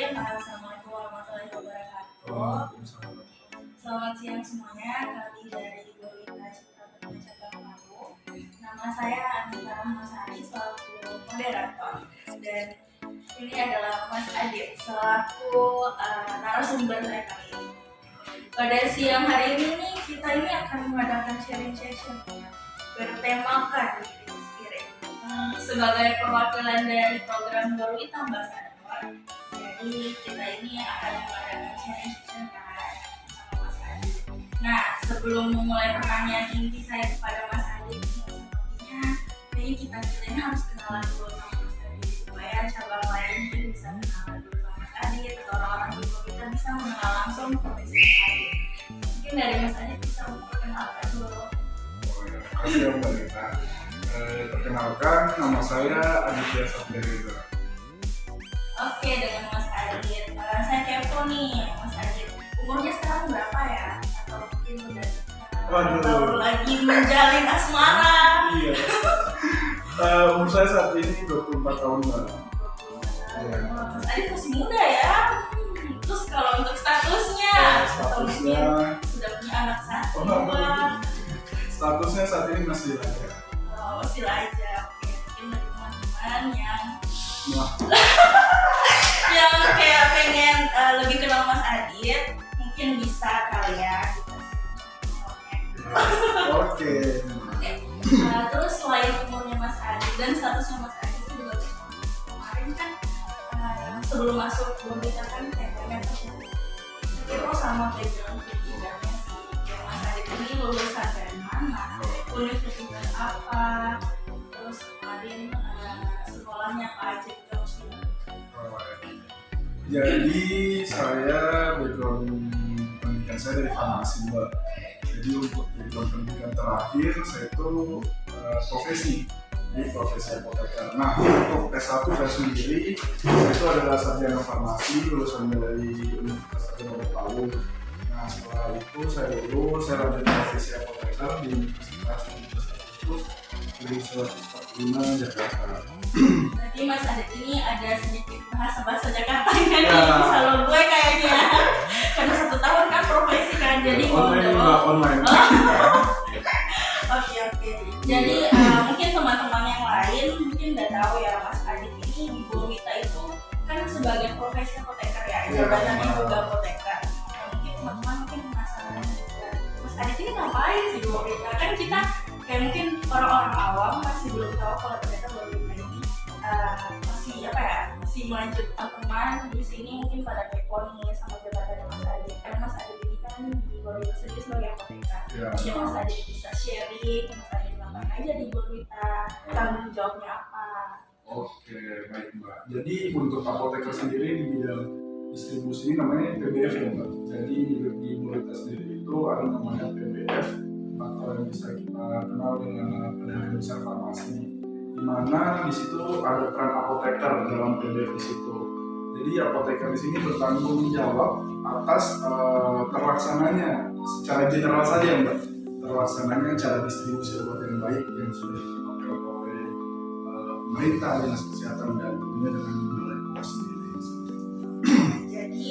Izin. Assalamualaikum warahmatullahi wabarakatuh. Selamat siang semuanya. Kami dari Gorita Citra Baca Baru. Nama saya Anita Rahmasari selaku moderator, dan ini adalah Mas Adit selaku narasumber saya kali ini. Pada siang hari ini nih, kita ini akan mengadakan sharing session bertemakan Spirit sebagai perwakilan dari program Gorita Ambassador. Jadi kita ini akan mengadakan sharing session sama Mas Adit. Nah, sebelum memulai pertanyaan inti saya kepada Mas Adit, sepertinya kita ini harus kenalan dulu sama Mas Adit supaya cabang lain mungkin bisa kenalan dulu sama Mas Adit, atau orang-orang di Gorita bisa mengenal langsung profesi Mas Adit. Mungkin dari Mas Adit bisa memperkenalkan dulu. Terima kasih Mbak Rita. Perkenalkan, nama saya Aditya Sapdareza. Oke, dengan Mas Adit. Saya kepo nih, Mas Adit. Umurnya sekarang berapa ya? Atau mungkin udah baru lagi menjalin asmara? Iya. Umur saya saat ini 24 tahun Mbak. Mas Adit masih muda ya. Terus kalau untuk statusnya sudah punya anak satu. Statusnya saat ini masih lajang. Masih lajang. Oke, mungkin bagi teman-teman yang kayak pengen lebih kenal Mas Adit, mungkin bisa kali ya Oke. Terus selain umurnya Mas Adit dan statusnya Mas Adit itu juga kemarin kan sebelum masuk Gorita kan temanya itu sama background pendidikannya sih. Mas Adit ini lulusan dari mana, universitas apa, terus kemarin sekolahnya apa aja gitu. Jadi saya background pendidikan saya dari farmasi Mbak. Jadi untuk background pendidikan terakhir saya itu profesi apoteker. Nah, untuk S1 saya sendiri saya itu adalah sarjana farmasi lulusan dari Universitas Airlangga Palu. Nah, setelah itu saya lanjut profesi apoteker di Universitas di 145 Jakarta. Berarti Mas Adit ini ada sedikit bahasa Jakarta kan? Selalu gue kayaknya karena 1 tahun kan profesi kan, jadi online. Oke. Jadi mungkin teman-teman yang lain mungkin udah tahu ya, Mas Adit ini di Gorita itu kan sebagai profesi apoteker ya, jabatannya juga apoteker. Mungkin teman-teman penasaran juga, Mas Adit ini ngapain sih di Gorita? Kan kita kayak mungkin orang-orang awam masih belum tahu kalau ternyata Gorita ini masih melanjutkan teman di sini, mungkin pada kepo nih sama jabatan Mas Adit. Karena Mas Adit ini kan di Gorita sendiri sebagai apoteker. Mungkin Mas Adit bisa sharing, Mas Adit ngapain aja di Gorita, tanggung jawabnya apa? Oke, baik Mbak. Jadi untuk apoteker sendiri di bidang distribusi ini namanya PBF ya Mbak. Jadi di Gorita sendiri itu ada namanya PBF atau yang bisa kita kenal dengan pedagang besar farmasi. Di mana di situ ada peran apoteker dalam PBF di situ. Jadi apoteker di sini bertanggung jawab atas terlaksananya secara general saja Mbak. Terlaksananya cara distribusi obat yang baik yang sudah dipakai oleh pemerintah, dinas kesehatan, dan tentunya dengan Balai POM sendiri. Jadi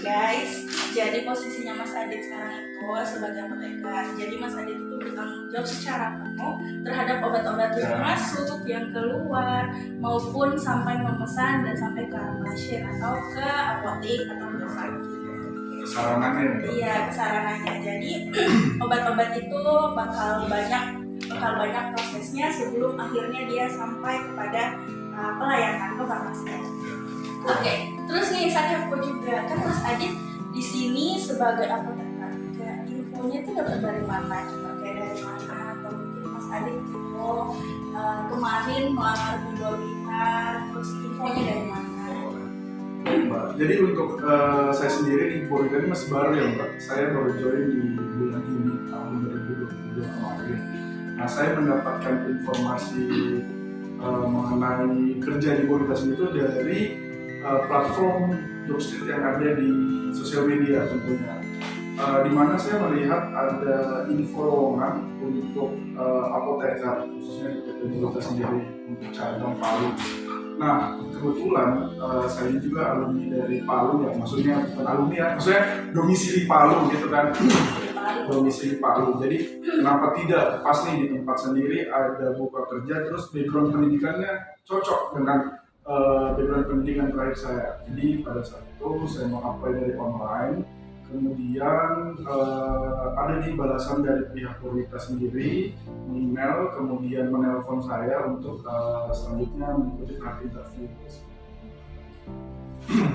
guys, jadi posisinya Mas Adit sekarang itu sebagai apoteker. Jadi Mas Adit itu bertanggung jawab secara penuh terhadap obat-obat yang masuk, yang keluar, maupun sampai memesan dan sampai ke pasien atau ke apotek atau rumah sakit. Kesaranannya. Iya, kesaranannya. Jadi obat-obat itu bakal banyak prosesnya sebelum akhirnya dia sampai kepada pelayanan ke farmasi. Oke, terus nih saya kepo juga, kan Mas Adit di sini sebagai apoteker, kayak infonya itu dapat dari mana? Coba kayak dari mana? Atau mungkin Mas Adit itu kemarin melamar di Gorita, terus infonya dari mana? Mbak, jadi untuk saya sendiri di Gorita ini masih baru ya Mbak. Saya baru join di bulan Juni tahun 2022 kemarin. Nah, saya mendapatkan informasi mengenai kerja di Gorita sendiri itu dari platform Jobstreet yang ada di sosial media tentunya, di mana saya melihat ada info lowongan untuk apoteker khususnya di PT Gorita sendiri untuk cabang Palu. Nah, kebetulan saya juga alumni dari Palu ya, maksudnya bukan alumni ya, maksudnya domisili Palu gitu kan. Domisili Palu. Jadi kenapa tidak pas nih di tempat sendiri ada buka kerja, terus background pendidikannya cocok dengan background pendidikan terakhir saya. Jadi pada saat itu saya mau apply dari online, kemudian ada di balasan dari pihak Purwita sendiri, email, kemudian menelpon saya untuk selanjutnya mengikuti tahap interview.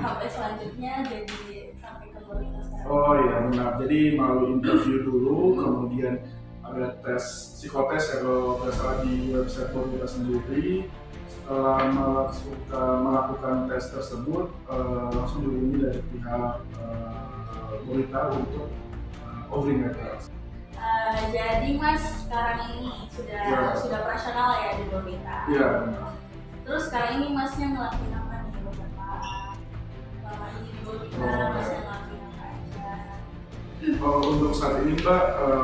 Sampai selanjutnya jadi sampai ke Purwita sekarang. Oh iya benar, jadi melalui interview dulu, kemudian ada tes psikotes ya kalau nggak salah di website Purwita sendiri. Setelah melakukan tes tersebut, langsung dihubungi dari pihak Purwita untuk offering letter. Jadi Mas sekarang ini sudah operasional ya di Purwita. Iya benar. Terus sekarang ini Masnya ngelakuin apa nih beberapa lama ini di Purwita? Masnya ngelakuin apa aja? Untuk saat ini Mbak,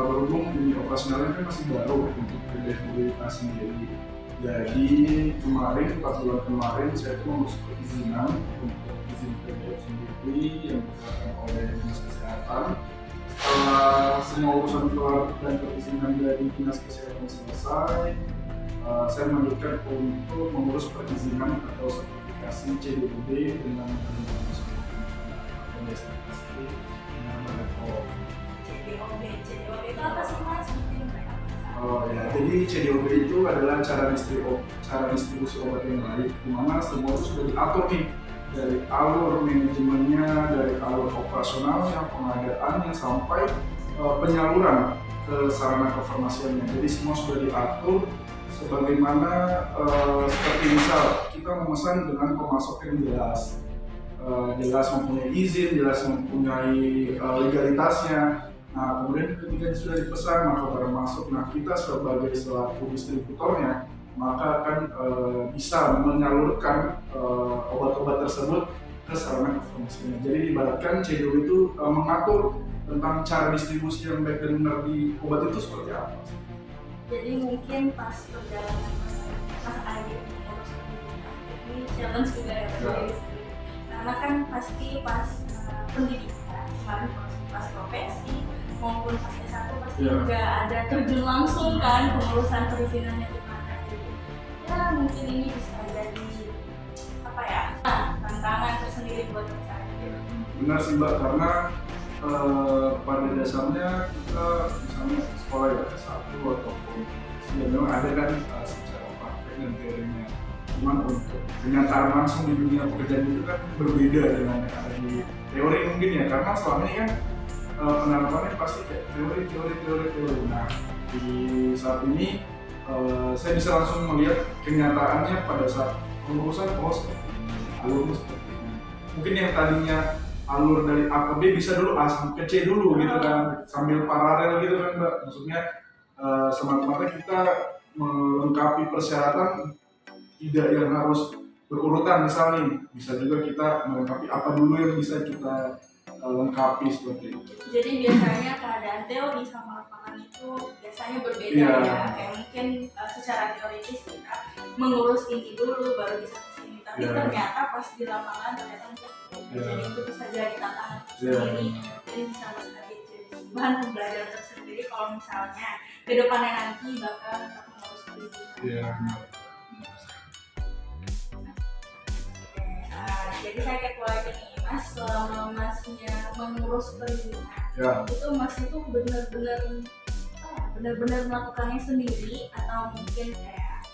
berhubung ini operasionalnya kan masih baru untuk PBF Purwita sendiri. Jadi kemarin, 4 bulan kemarin saya tuh mengurus perizinan untuk izin PBF sendiri yang dikeluarkan oleh Dinas Kesehatan. Setelah semua urusan keluar dan perizinan dari Dinas Kesehatan selesai, saya melanjutkan untuk mengurus perizinan atau sertifikasi CDOB dengan sertifikasi dengan Badan CDOB itu apa sih Mas? Mungkin mereka Oh ya, jadi CDOB itu adalah cara distribusi obat yang baik, di mana semua itu sudah diatur nih dari alur manajemennya, dari alur operasionalnya, pengadaannya sampai penyaluran ke sarana kefarmasiannya. Jadi semua sudah diatur sebagaimana seperti misal kita memesan dengan pemasok yang jelas mempunyai izin, jelas mempunyai legalitasnya. Nah, kemudian ketika sudah dipesan maka barang masuk. Nah, kita sebagai selaku distributornya maka akan bisa menyalurkan obat-obat tersebut ke sarana kefarmasiannya. Jadi diibaratkan CDO itu mengatur tentang cara distribusi yang baik dan benar di obat itu seperti apa. Jadi mungkin pas perjalanan Mas Adit mengurus ini challenge juga ya Mas Adit. Karena kan pasti pas pendidikan, kemarin pas profesi maupun pas S1 pasti juga ada terjun langsung kan pengurusan perizinannya gimana gitu. Ya mungkin ini bisa jadi apa ya tantangan tersendiri buat Mas Adit. Benar sih Mbak, karena pada dasarnya kita misalnya sekolah ya S1 ataupun ya memang ada kan secara praktek dan teorinya. Cuman untuk kenyataan langsung di dunia pekerjaan itu kan berbeda dengan yang ada di teori mungkin ya, karena selama ini kan penerapannya pasti kayak teori. Nah di saat ini saya bisa langsung melihat kenyataannya pada saat pengurusan seperti ini, alurnya seperti ini. Mungkin yang tadinya alur dari A ke B bisa dulu A sampai C dulu gitu kan, sambil paralel gitu kan Mbak. Maksudnya semata-mata kita melengkapi persyaratan tidak yang harus berurutan misalnya. Bisa juga kita melengkapi apa dulu yang bisa kita lengkapi seperti itu. Jadi biasanya keadaan teori sama lapangan itu biasanya berbeda ya. Kayak mungkin secara teoritis kita mengurus ini dulu baru bisa kesini. Tapi ternyata pas di lapangan ternyata jadi itu bisa jadi tantangan tersendiri. Jadi bisa menjadi bahan pembelajaran tersendiri kalau misalnya ke depannya nanti bakal mengurus perizinan. Jadi saya kepo lagi nih Mas, selama Masnya mengurus perizinan itu Mas itu benar-benar melakukannya sendiri atau mungkin kayak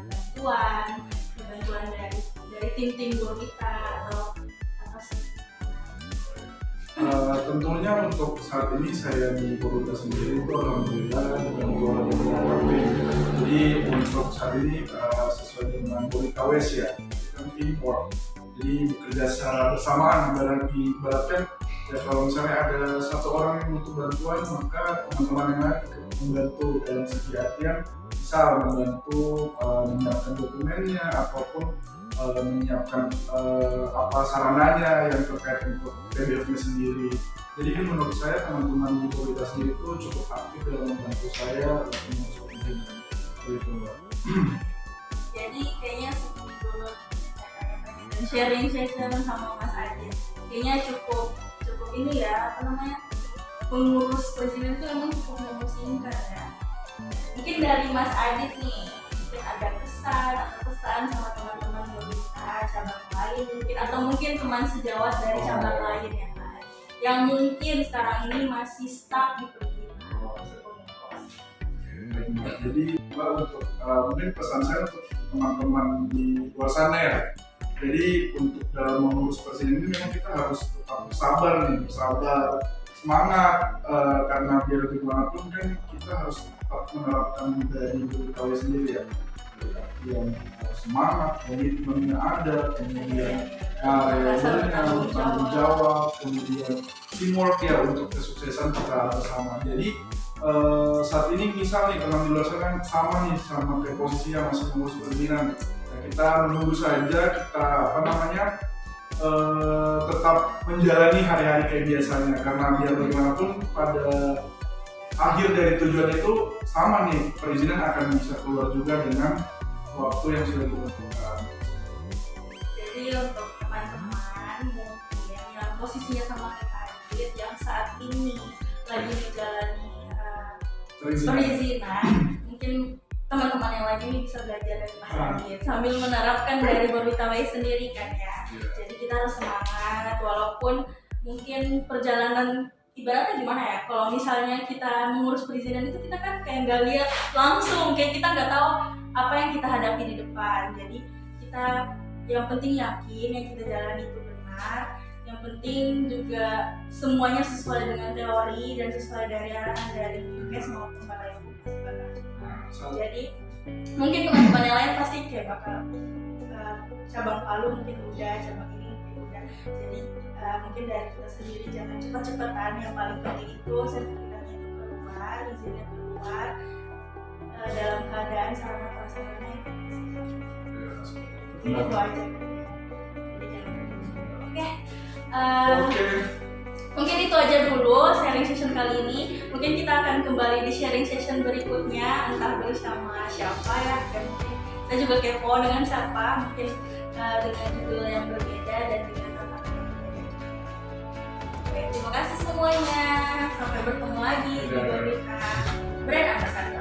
ada bantuan dari tim Purwita atau apa sih? Tentunya untuk saat ini saya di Purwita sendiri itu alhamdulillah bantuan dari tim. Jadi untuk saat ini sesuai dengan Purwita WES ya, kan import. Jadi bekerja secara bersamaan, ibaratkan ya kalau misalnya ada satu orang yang butuh bantuan maka teman-teman yang lain membantu dalam segi artian bisa membantu menyiapkan dokumennya ataupun menyiapkan apa sarananya yang terkait untuk PBF-nya sendiri. Jadi menurut saya teman-teman di Purwita sendiri itu cukup aktif dalam membantu saya untuk mengurus perizinan. Begitu Mbak. Jadi kayaknya seperti dulu sharing session sama Mas Adit. Kayaknya cukup ini ya, apa namanya, pengurus presiden itu emang cukup memusingkan ya. Mungkin dari Mas Adit nih, mungkin ada kesan atau pesan sama teman-teman Gorita cabang lain mungkin, atau mungkin teman sejawat dari cabang lain yang mungkin sekarang ini masih stuck di perizinan pengurus. Jadi Mbak, untuk mungkin pesan saya untuk teman-teman di luar sana ya. Jadi untuk dalam mengurus presiden ini memang kita harus tetap bersabar, semangat, karena biar bagaimanapun kan kita harus tetap menerapkan dari Gorita sendiri ya. Yang semangat, komitmennya ada, kemudian tanggung jawab, kemudian teamwork ya untuk kesuksesan kita bersama. Jadi saat ini misal nih teman di luar sana kan sama nih sama kayak posisinya masih mengurus perizinan. Nah, kita menunggu saja, kita tetap menjalani hari-hari kayak biasanya, karena biar bagaimanapun pada akhir dari tujuan itu sama nih, perizinan akan bisa keluar juga dengan waktu yang sudah ditentukan. Jadi untuk teman-teman mungkin yang posisinya sama kayak Adit yang saat ini lagi menjalani perizinan, mungkin teman-teman yang lagi ini bisa belajar dari Mas Adit sambil menerapkan dari Gorita sendiri kan ya. Jadi kita harus semangat walaupun mungkin perjalanan ibaratnya gimana ya, kalau misalnya kita mengurus perizinan itu kita kan kayak nggak lihat langsung, kayak kita nggak tahu apa yang kita hadapi di depan. Jadi kita yang penting yakin yang kita jalani itu benar, yang penting juga semuanya sesuai dengan teori dan sesuai dari arahan dari Dinkes maupun Balai Humas. Jadi mungkin teman-teman yang lain pasti kayak bakal cabang Palu mungkin udah, cabang ini mungkin udah. Jadi mungkin dari kita sendiri jangan cepat-cepatan, yang paling penting itu sertifikatnya itu keluar, izinnya keluar dalam keadaan sarana prasarananya itu aja. Oke. Mungkin itu aja dulu sharing session kali ini. Mungkin kita akan kembali di sharing session berikutnya, entah bersama siapa ya, dan mungkin saya juga kepo dengan siapa, mungkin dengan judul yang berbeda dan dengan tantangan yang berbeda. Oke, terima kasih semuanya. Sampai bertemu lagi di Gorita Brand Ambassador.